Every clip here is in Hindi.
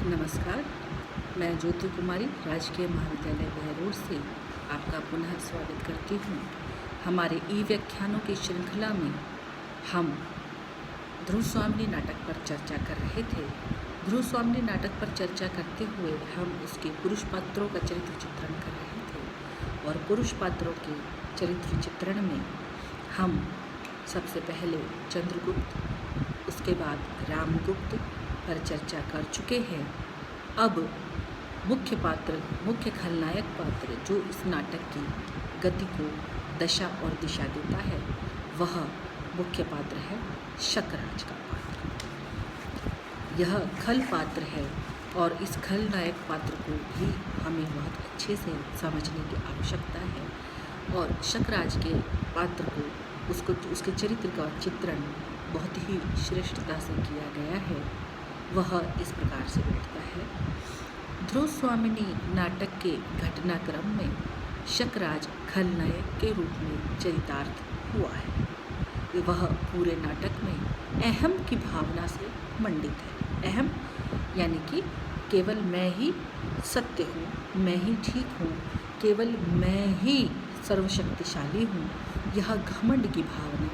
नमस्कार, मैं ज्योति कुमारी राजकीय महाविद्यालय बहरोड से आपका पुनः स्वागत करती हूँ। हमारे व्याख्यानों की श्रृंखला में हम ध्रुव स्वामिनी नाटक पर चर्चा कर रहे थे। ध्रुव स्वामिनी नाटक पर चर्चा करते हुए हम उसके पुरुष पात्रों का चरित्र चित्रण कर रहे थे और पुरुष पात्रों के चरित्र चित्रण में हम सबसे पहले चंद्रगुप्त, उसके बाद रामगुप्त पर चर्चा कर चुके हैं। अब मुख्य खलनायक पात्र जो इस नाटक की गति को दशा और दिशा देता है, वह मुख्य पात्र है शकराज का पात्र। यह खल पात्र है और इस खलनायक पात्र को भी हमें बहुत अच्छे से समझने की आवश्यकता है और शकराज के पात्र को उसके चरित्र का चित्रण बहुत ही श्रेष्ठता से किया गया है। वह इस प्रकार से बैठता है। ध्रुव स्वामिनी नाटक के घटनाक्रम में शकराज खलनायक के रूप में चरितार्थ हुआ है। वह पूरे नाटक में अहम की भावना से मंडित है। अहम यानी कि केवल मैं ही सत्य हूँ, मैं ही ठीक हूँ, केवल मैं ही सर्वशक्तिशाली हूँ, यह घमंड की भावना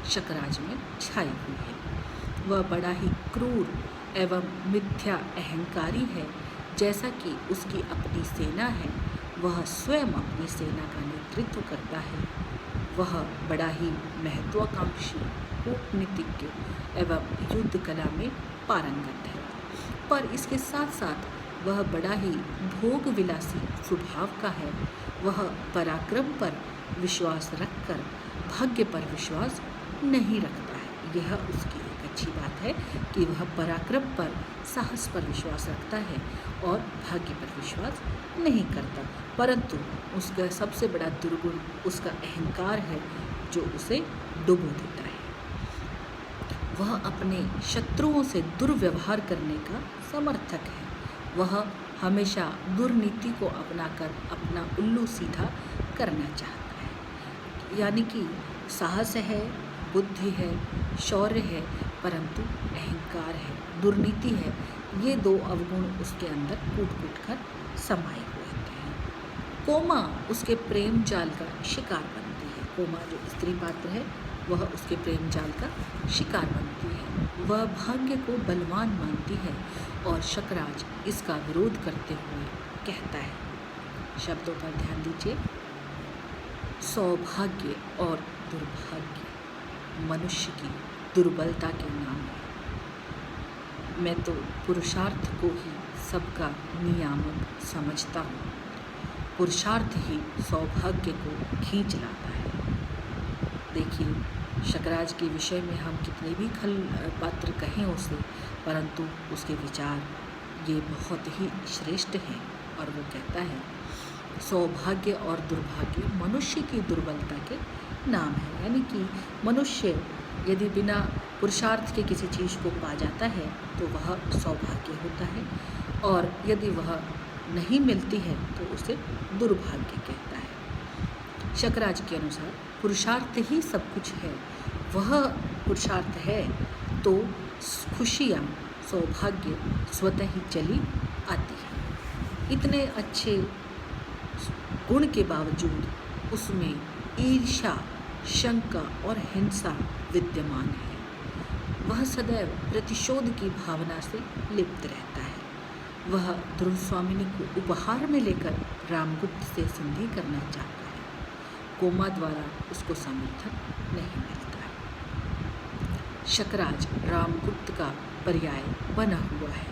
शकराज में छाई हुई है। वह बड़ा ही क्रूर एवं मिथ्या अहंकारी है। जैसा कि उसकी अपनी सेना है, वह स्वयं अपनी सेना का नेतृत्व करता है। वह बड़ा ही महत्वाकांक्षी, कूटनीतिज्ञ एवं युद्ध कला में पारंगत है, पर इसके साथ साथ वह बड़ा ही भोग विलासी स्वभाव का है। वह पराक्रम पर विश्वास रखकर भाग्य पर विश्वास नहीं रखता है। यह उसकी एक अच्छी बात है कि वह पराक्रम पर, साहस पर विश्वास रखता है और भाग्य पर विश्वास नहीं करता, परंतु उसका सबसे बड़ा दुर्गुण उसका अहंकार है जो उसे डुबो देता है। वह अपने शत्रुओं से दुर्व्यवहार करने का समर्थक है। वह हमेशा दुर्नीति को अपनाकर अपना उल्लू सीधा करना चाहता है। यानी कि साहस है, बुद्धि है, शौर्य है, परंतु अहंकार है, दुर्नीति है। ये दो अवगुण उसके अंदर कूट कर समाये हुए हैं। कोमा उसके प्रेम जाल का शिकार बनती है। कोमा जो स्त्री पात्र है, वह उसके प्रेम जाल का शिकार बनती है। वह भाग्य को बलवान मानती है और शकराज इसका विरोध करते हुए कहता है, शब्दों पर ध्यान दीजिए, सौभाग्य और दुर्भाग्य मनुष्य की दुर्बलता के नाम है। मैं तो पुरुषार्थ को ही सबका नियामक समझता हूँ। पुरुषार्थ ही सौभाग्य को खींच लाता है। देखिए, शकराज के विषय में हम कितने भी खल पात्र कहें उसे, परंतु उसके विचार ये बहुत ही श्रेष्ठ हैं और वो कहता है, सौभाग्य और दुर्भाग्य मनुष्य की दुर्बलता के नाम है। यानी कि मनुष्य यदि बिना पुरुषार्थ के किसी चीज़ को पा जाता है तो वह सौभाग्य होता है, और यदि वह नहीं मिलती है तो उसे दुर्भाग्य कहता है। शकराज के अनुसार पुरुषार्थ ही सब कुछ है। वह पुरुषार्थ है तो खुशियाँ, सौभाग्य स्वतः ही चली आती है। इतने अच्छे गुण के बावजूद उसमें ईर्ष्या, शंका और हिंसा विद्यमान है। वह सदैव प्रतिशोध की भावना से लिप्त रहता है। वह ध्रुव स्वामिनी को उपहार में लेकर रामगुप्त से संधि करना चाहता है। कोमा द्वारा उसको समर्थन नहीं मिलता है। शकराज रामगुप्त का पर्याय बना हुआ है।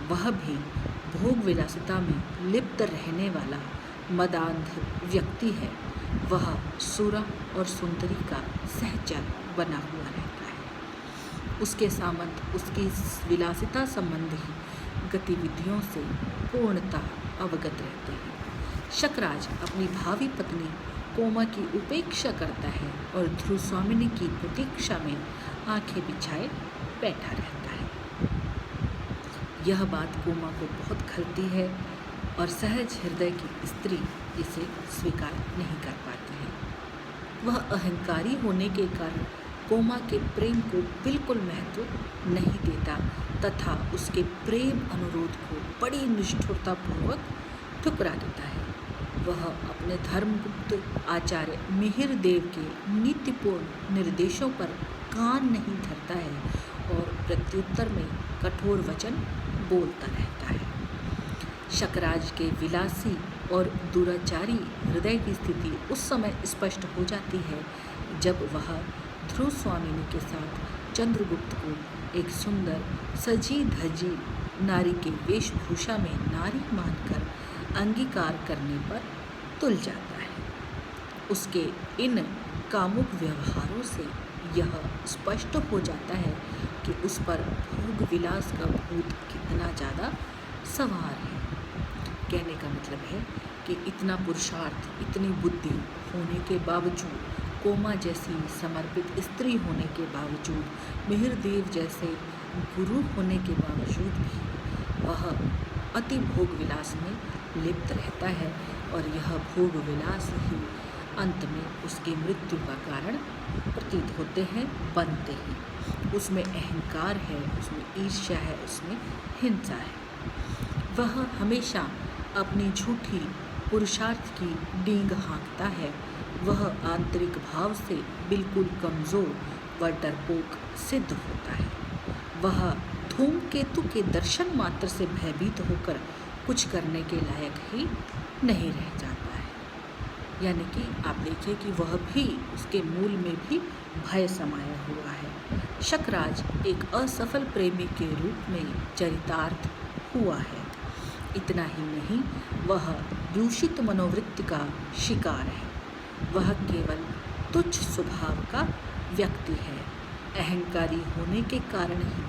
वह भी भोग विलासिता में लिप्त रहने वाला मदांध व्यक्ति है। वह सुरा और सुंदरी का सहचर बना हुआ रहता है। उसके सामंत उसकी विलासिता संबंधी गतिविधियों से पूर्णतः अवगत रहते हैं। शकराज अपनी भावी पत्नी कोमा की उपेक्षा करता है और ध्रुव स्वामिनी की प्रतीक्षा में आंखें बिछाए बैठा रहता है। यह बात कोमा को बहुत खलती है और सहज हृदय की स्त्री इसे स्वीकार नहीं कर पाती है। वह अहंकारी होने के कारण कोमा के प्रेम को बिल्कुल महत्व नहीं देता तथा उसके प्रेम अनुरोध को बड़ी निष्ठुरतापूर्वक ठुकरा देता है। वह अपने धर्मगुप्त आचार्य मिहिर देव के नीतिपूर्ण निर्देशों पर कान नहीं धरता है और प्रत्युत्तर में कठोर वचन बोलता रहता है। शकराज के विलासी और दुराचारी हृदय की स्थिति उस समय स्पष्ट हो जाती है जब वह ध्रुव स्वामिनी के साथ चंद्रगुप्त को एक सुंदर सजी धजी नारी के वेशभूषा में नारी मानकर अंगीकार करने पर तुल जाता है। उसके इन कामुक व्यवहारों से यह स्पष्ट हो जाता है कि उस पर भोग विलास का भूत कितना ज़्यादा सवार है। कहने का मतलब है कि इतना पुरुषार्थ, इतनी बुद्धि होने के बावजूद, कोमा जैसी समर्पित स्त्री होने के बावजूद, मिहिर देव जैसे गुरु होने के बावजूद भी वह अति भोग विलास में लिप्त रहता है और यह भोग विलास ही अंत में उसकी मृत्यु का कारण प्रतीत होते हैं, बनते हैं। उसमें अहंकार है, उसमें ईर्ष्या है, उसमें हिंसा है। वह हमेशा अपनी झूठी पुरुषार्थ की डींग हाँकता है। वह आंतरिक भाव से बिल्कुल कमज़ोर व डरपोक सिद्ध होता है। वह धूमकेतु के दर्शन मात्र से भयभीत होकर कुछ करने के लायक ही नहीं रह जाता है। यानी कि आप देखिए कि वह भी, उसके मूल में भी भय समाया हुआ है। शकराज एक असफल प्रेमी के रूप में चरितार्थ हुआ है। इतना ही नहीं, वह दूषित मनोवृत्ति का शिकार है। वह केवल तुच्छ स्वभाव का व्यक्ति है। अहंकारी होने के कारण ही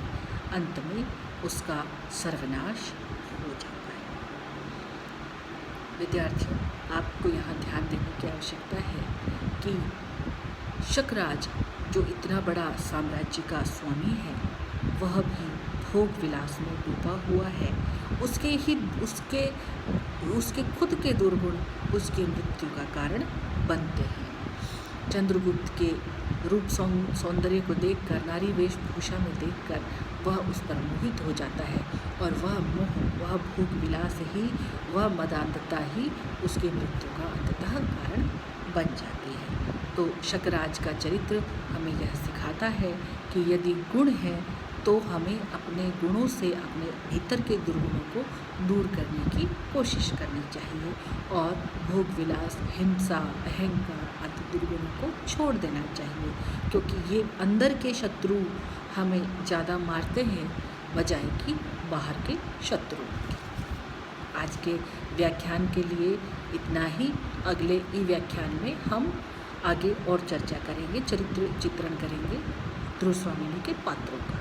अंत में उसका सर्वनाश हो जाता है। विद्यार्थियों, आपको यहाँ ध्यान देने की आवश्यकता है कि शकराज जो इतना बड़ा साम्राज्य का स्वामी है, वह भी भोग विलास में डूबा हुआ है। उसके खुद के दुर्गुण उसकी मृत्यु का कारण बनते हैं। चंद्रगुप्त के रूप सौंदर्य को देखकर, नारी वेशभूषा में देखकर वह उस पर मोहित हो जाता है और वह मोह, वह भोग विलास ही, वह मदान्धता ही उसकी मृत्यु का अंततः कारण बन जाती है। तो शकराज का चरित्र हमें यह सिखाता है कि यदि गुण है तो हमें अपने गुणों से अपने भीतर के दुर्गुणों को दूर करने की कोशिश करनी चाहिए और भोग विलास, हिंसा, अहंकार आदि दुर्गुणों को छोड़ देना चाहिए, क्योंकि ये अंदर के शत्रु हमें ज़्यादा मारते हैं बजाय कि बाहर के शत्रु। आज के व्याख्यान के लिए इतना ही। अगले ई व्याख्यान में हम आगे और चर्चा करेंगे, चरित्र चित्रण करेंगे ध्रुव स्वामिनी के पात्रों का।